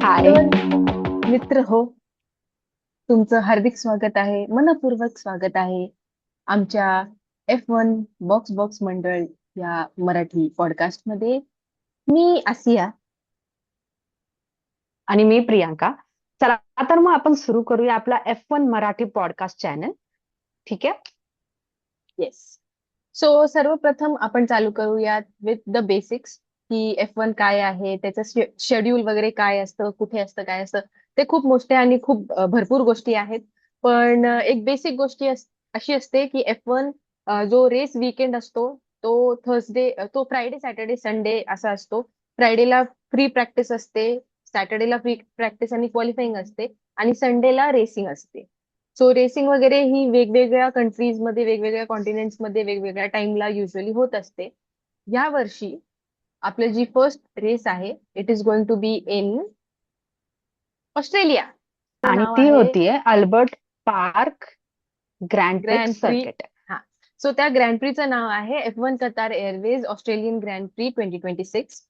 हाय. तर मित्र हो, तुमचं हार्दिक स्वागत आहे, मनपूर्वक स्वागत आहे आमच्या F1 बॉक्स बॉक्स मंडळ या मराठी पॉडकास्ट मध्ये. मी आसिया. आणि मी प्रियांका. चला तर मग आपण सुरू करूया आपला F1 मराठी पॉडकास्ट चॅनल. ठीक आहे. येस. सो सर्वप्रथम आपण चालू करूयात विथ द बेसिक्स की F1 काय आहे, त्याचं शेड्यूल वगैरे काय असतं, कुठे असतं, काय असतं. ते खूप मोठे आणि खूप भरपूर गोष्टी आहेत. पण एक बेसिक गोष्टी अशी असते की F1 जो रेस वीकेंड असतो तो तो फ्रायडे सॅटर्डे संडे असा असतो. फ्रायडेला फ्री प्रॅक्टिस असते, सॅटर्डेला फ्री प्रॅक्टिस आणि क्वालिफाईंग असते, आणि संडेला रेसिंग असते. सो रेसिंग वगैरे ही वेगवेगळ्या कंट्रीज मध्ये, वेगवेगळ्या कॉन्टिनेंट्स मध्ये, वेगवेगळ्या टाइमला युजली होत असते. या वर्षी आपली जी फर्स्ट रेस आहे, it is going to be in Australia. आणि नाव ती आहे होतीये Albert Park Grand Prix Grand Prix. Circuit. हा. सो त्या ग्रँड प्रीचं नाव आहे F1 Qatar Airways Australian Grand Prix 2026.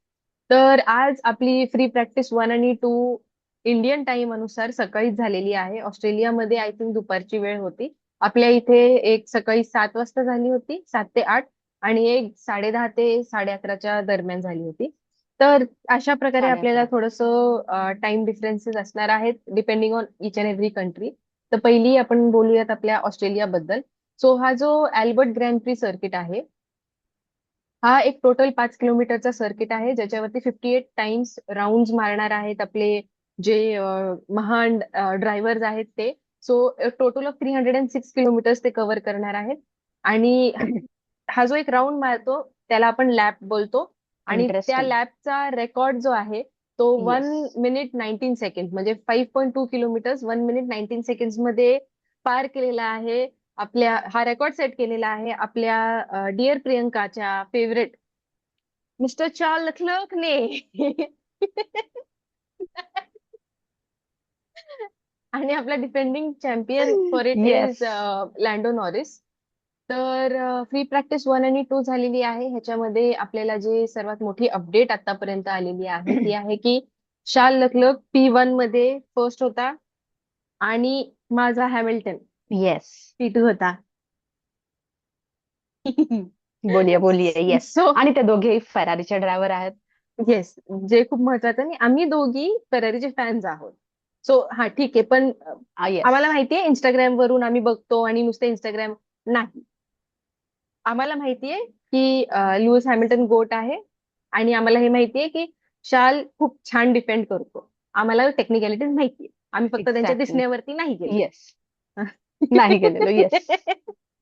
तर आज आपली फ्री प्रॅक्टिस 1 आणि 2 इंडियन टाइम अनुसार सकाळीच झालेली आहे. ऑस्ट्रेलियामध्ये आय थिंक दुपारची वेळ होती. आपल्या इथे एक सकाळी 7 वाजता झाली होती, 7 ते 8, आणि एक 10:30 ते 11:30च्या दरम्यान झाली होती. तर अशा प्रकारे आपल्याला 11:30. थोडंसं टाइम डिफरन्सेस असणार आहेत depending on each and every country. तर पहिली आपण बोलूयात आपल्या ऑस्ट्रेलिया बद्दल. सो हा जो अल्बर्ट ग्रँड प्री सर्किट आहे, हा एक टोटल 5 किलोमीटरचा सर्किट आहे, ज्याच्यावरती 58 टाइम्स राऊंड मारणार आहेत आपले जे महान ड्रायव्हर्स आहेत ते. सो टोटल ऑफ 306 किलोमीटर्स ते कव्हर करणार आहेत. आणि हा जो एक राऊंड मारतो त्याला आपण लॅप बोलतो. आणि त्या इंटरेस्टिंग. लॅपचा रेकॉर्ड जो आहे तो वन येस. मिनिट 19 सेकंड, म्हणजे 5.2 किलोमीटर्स 1 मिनिट 19 सेकंड मध्ये पार केलेला आहे. हा रेकॉर्ड सेट केलेला आहे आपल्या डिअर प्रियंकाच्या फेवरेट मिस्टर चार्ल लेक्लर्क ने. आणि आपला defending champion for it yes. Is Lando Norris. तर फ्री प्रॅक्टिस 1 आणि 2 झालेली आहे. ह्याच्यामध्ये आपल्याला जे सर्वात मोठी अपडेट आतापर्यंत आलेली आहे ती आहे की शार्ल लेक्लर्क P1 मध्ये फर्स्ट होता, आणि माझा हॅमिल्टन येस. P2 होता. बोलिये बोलिये. येस. सो आणि ते दोघेही फरारीचे ड्रायव्हर आहेत. येस, जे खूप महत्वाचं नाही, आम्ही दोघी फेरारीचे फॅन्स आहोत. सो हा ठीक आहे, पण येस. आम्हाला माहितीये इंस्टाग्राम वरून आम्ही बघतो आणि नुसतं इंस्टाग्राम नाही. आम्हाला माहितीये की लुईस हॅमिल्टन गोट आहे, आणि आम्हाला हे माहितीये की शाल खूप छान डिफेंड करतो. आम्हाला टेक्निकॅलिटीज माहितीये, आम्ही फक्त त्यांच्या एक्झॅक्टली. दिसण्यावरती नाही गेलो. येस. नाही गेलेलो. येस.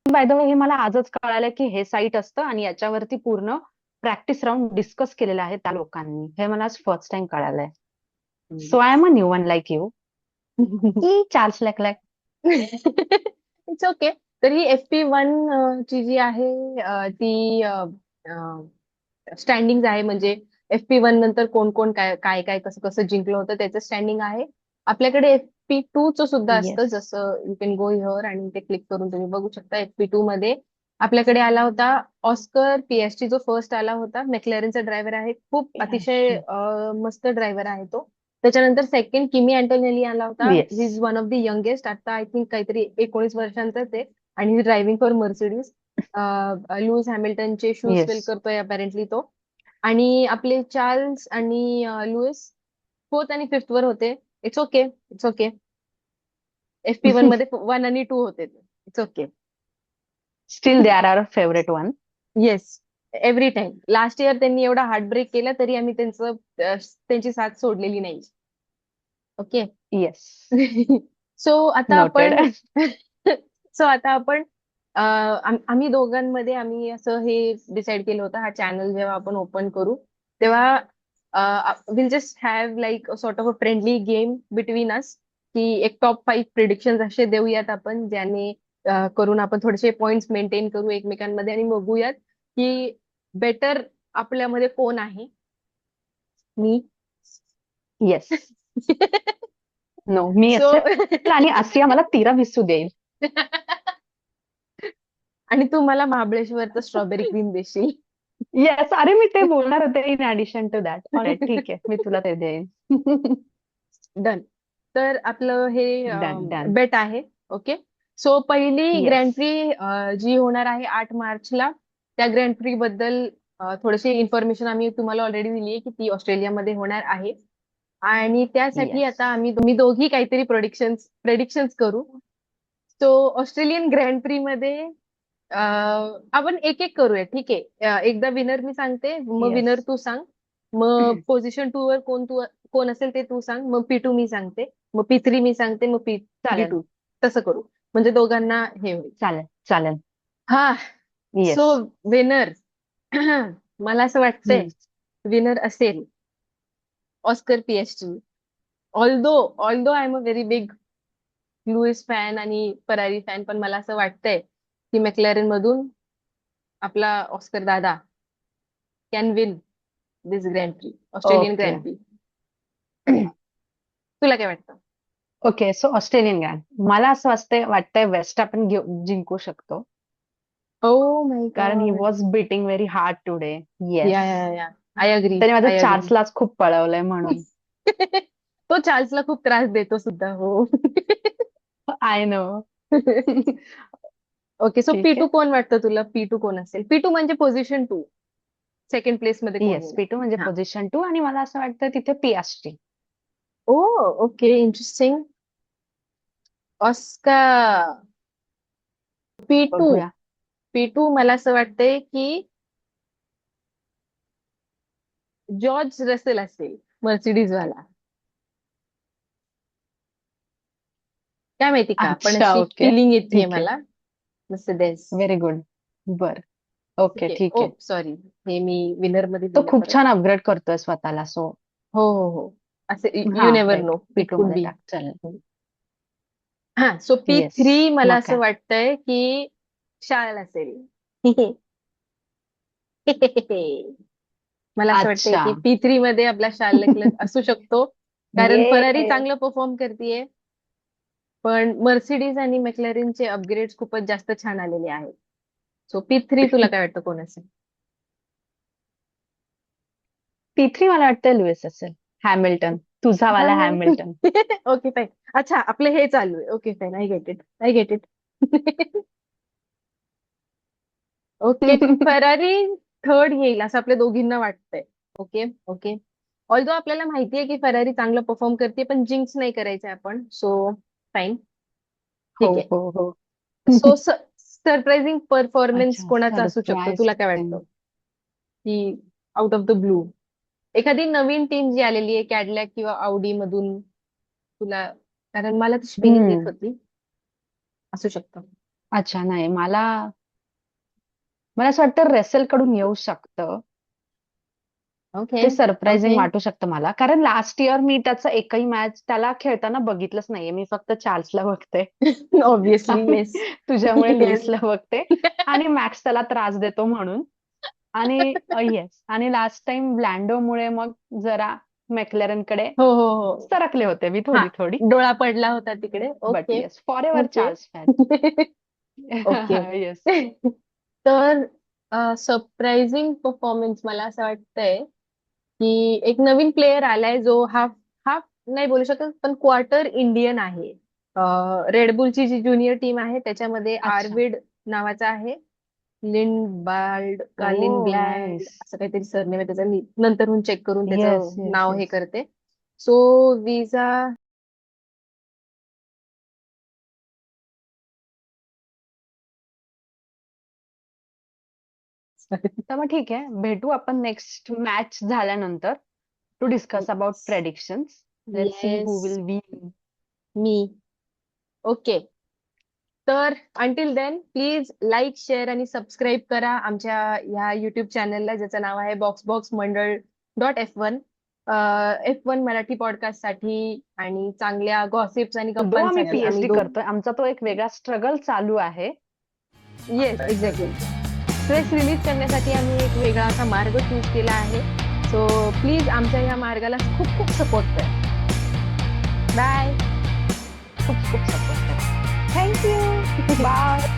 बाय द वे हे मला आजच कळालं की हे साईट असतं आणि याच्यावरती पूर्ण प्रॅक्टिस राऊंड डिस्कस केलेला आहे त्या लोकांनी. हे मला आज फर्स्ट टाइम कळालंय. So I am a new one like you. ई चार्ल्स लेक्लॅक. It's okay. तर ही FP1 ची जी आहे ती स्टँडिंग आहे, म्हणजे FP1 नंतर कोण कोण काय काय काय कसं कसं जिंकलं होतं त्याचं स्टँडिंग आहे. आपल्याकडे FP2 चं सुद्धा असतं, येस. जसं यू कॅन गो हिअर आणि ते क्लिक करून तुम्ही बघू शकता. FP2 मध्ये आपल्याकडे आला होता ऑस्कर पिएस्ट्री, जो फर्स्ट आला होता. मेक्लॅरेनचा ड्रायव्हर आहे, खूप अतिशय मस्त ड्रायव्हर आहे तो. त्याच्यानंतर सेकंड किमी अँटोनेली आला होता. He yes. Is one of the youngest, आता आय थिंक काहीतरी 19 वर्षांचाच आहे. आणि he driving for Mercedes. Lewis हॅमिल्टनचे शूज फिल येस. करतोय अपॅरेंटली तो. आणि आपले चार्ल्स आणि लुईस फोर्थ आणि फिफ्थ वर होते. It's okay, it's okay. FP1 मध्ये 1 आणि 2 होते. It's okay. Still they are our favourite one. Yes, every time. Last year त्यांनी एवढा हार्ट ब्रेक केला तरी आम्ही त्यांची साथ सोडलेली नाही. ओके. येस. सो आता नोटेड. आपण सो आता आपण आम्ही दोघांमध्ये आम्ही असं हे डिसाईड केलं होतं, हा चॅनल जेव्हा आपण ओपन करू तेव्हा will just have like sort of a friendly game between us, की एक टॉप 5 प्रिडिक्शन असे देऊयात आपण, ज्याने करून आपण थोडेसे पॉइंट्स मेंटेन करू एकमेकांमध्ये आणि बघूयात की बेटर आपल्यामध्ये कोण आहे. मी. येस. नो, मी सो असेल आणि आसिया मला तिरामिसू देईल. आणि तू मला महाबळेश्वरचं स्ट्रॉबेरी क्रीम देशील. येस. अरे मी ते बोलणार होते in addition to that. Alright, ठीक आहे, मी तुला ते देईन. डन. तर आपलं हे डन डन. बेट आहे. ओके. सो पहिली येस. ग्रँड प्री जी होणार आहे 8 मार्चला, त्या ग्रँड प्री बद्दल थोडीशी इन्फॉर्मेशन आम्ही तुम्हाला ऑलरेडी दिली आहे की ती ऑस्ट्रेलियामध्ये होणार आहे. आणि त्यासाठी येस. आता आम्ही दोघी काहीतरी प्रेडिक्शन्स करू. सो ऑस्ट्रेलियन ग्रँड प्री मध्ये आपण एक एक करूया, ठीक आहे. एकदा विनर मी सांगते, मग येस. विनर तू सांग. मग पोझिशन 2 वर कोण असेल ते तू सांग. मग P2 मी सांगते, मग P3 मी सांगते, मग P3 चालेल. टू. तसं करू, म्हणजे दोघांना हे होईल. चालेल. चालेल. हा. So yes. विनर मला असं वाटतंय हम्म. विनर असेल Oscar Piastri. Although although I am a very big Lewis fan आणि फरारी फॅन, पण मला असं वाटतंय की मॅक्लॅरेन मधून आपला ऑस्कर दादा can win this grand pre, Australian okay. Grand pre. तुला काय वाटतं? ओके. सो ऑस्ट्रेलियन ग्रँड मला असं वाटतंय वेस्ट आपण जिंकू शकतो. ओ माय कारण ही god. Was beating very hard today. Yeah yes. Yeah yeah I agree, त्याने माझ्या आय अग्री. चार्ल्सलाच खूप पळवलंय म्हणून. तो चार्ल्सला खूप त्रास देतो सुद्धा. हो. I know. ओके. सो ठीक P2 आहे. कोण वाटतं तुला? P2 कोण असेल? P2 म्हणजे पोझिशन 2, सेकंड प्लेस मध्ये कोण येस. येईल? P2 म्हणजे हा. पोझिशन 2 आणि मला असं वाटतं तिथे पियास्ट्री. ओ, ओके, इंटरेस्टिंग. ऑस्कार. P2. बघूया. P2 मला असं वाटतंय की जॉर्ज रसेल असेल, मर्सिडीज वाला. काय माहिती का, पण अच्छा. अशी ओके. फिलिंग येते ठीक आहे. मला. मर्सिडीज. Very good. बर. ठीक ओके. आहे. ठीक ओ आहे. सॉरी, हे मी विनर मध्ये तो दिलं खूप परत. छान अपग्रेड करतोय स्वतःला. सो हो हो हो. असे हा you never right. No, it P2 could मध्ये बी. टाक. चालेल. हा. So yes. P3 मला मग असं काय. वाटतंय की शार्ल असेल. मला असं वाटतंय अच्छा. की P3 मध्ये आपला शार्ल लेक्लर असू शकतो. कारण फरारी ये. चांगलं परफॉर्म करतेय, पण मर्सिडीज आणि मेक्लॅरेनचे अपग्रेड खूपच जास्त छान आलेले आहेत. सो P3 तुला काय वाटतं कोण असेल? P3 मला वाटतं लुईस असेल. हॅमिल्टन. तुझा हा. वाला हॅमिल्टन. Okay fine. अच्छा, आपलं हे चालू आहे. Okay fine, I get it, I get it. Okay. Ferrari third येईल असं आपल्या दोघींना वाटतंय. Okay okay. ऑल्दो आपल्याला माहितीये की फरारी चांगलं परफॉर्म करते, पण जिंक्स नाही करायचंय आपण. So fine. हो, ठीक आहे. हो, हो. सो सरप्राइझिंग परफॉर्मन्स अच्छा. कोणाचा असू शकतो? तुला काय सरप्राईजिंग. वाटतं? की आउट ऑफ द ब्लू एखादी नवीन टीम जी आलेली आहे कॅडलॅक किंवा आउडी मधून, तुला, कारण मला तशी फिलिंग येत हम्म. होती असू शकतं. अच्छा. नाही मला मला असं वाटतं रेसेल कडून येऊ शकतं. ओके ते सरप्राइझिंग ओके. वाटू शकतं मला. कारण लास्ट इयर मी त्याचा एकही मॅच त्याला खेळताना बघितलंच नाहीये. मी फक्त चार्ल्सला बघते. ऑब्विसली आणि येस. तुझ्यामुळे येस. लुईसला बघते. आणि मॅक्स त्याला त्रास देतो म्हणून. आणि येस. आणि लास्ट टाइम ब्लँडोमुळे मग जरा मेक्लॅरेनकडे हो हो हो. सरकले होते मी हा, थोडी. डोळा पडला होता तिकडे. But okay yes. For ever okay. Charles fan. Okay. Yes. तर सरप्राइझिंग परफॉर्मन्स मला असं वाटतंय की एक नवीन प्लेयर आलाय जो हाफ हाफ नाही बोलू शकत, पण क्वार्टर इंडियन आहे. रेडबुलची जी ज्युनियर टीम आहे त्याच्यामध्ये अच्छा. आर्विड नावाचा आहे. लिंडबाल्ड का ओ लिनब्लॅड नाईस. असं काहीतरी सरनेम आहे त्याचं. मी नंतरहून चेक करून येस, त्याचं येस, नाव हे येस. करते. सो विजा. तर मग ठीक आहे. भेटू आपण नेक्स्ट मॅच झाल्यानंतर to discuss about predictions. Let's see yes. Who will win. मी. ओके. तर until then please like, share आणि सबस्क्राईब करा आमच्या ह्या युट्यूब चॅनलला, ज्याचं नाव आहे बॉक्स बॉक्स मंडळ .F1. F1 मराठी पॉडकास्ट साठी आणि चांगल्या गॉसिप्स आणि दो आम्ही गप्पांसाठी आम्ही पीएचडी करतोय. आमचा तो एक वेगळा स्ट्रगल चालू आहे. Yes, exactly. स्ट्रेस रिलीज करण्यासाठी आम्ही एक वेगळा असा मार्ग चूज केला आहे. सो प्लीज आमच्या ह्या मार्गाला खूप खूप सपोर्ट करा. बाय. खूप खूप सपोर्ट करा. थँक्यू. बाय.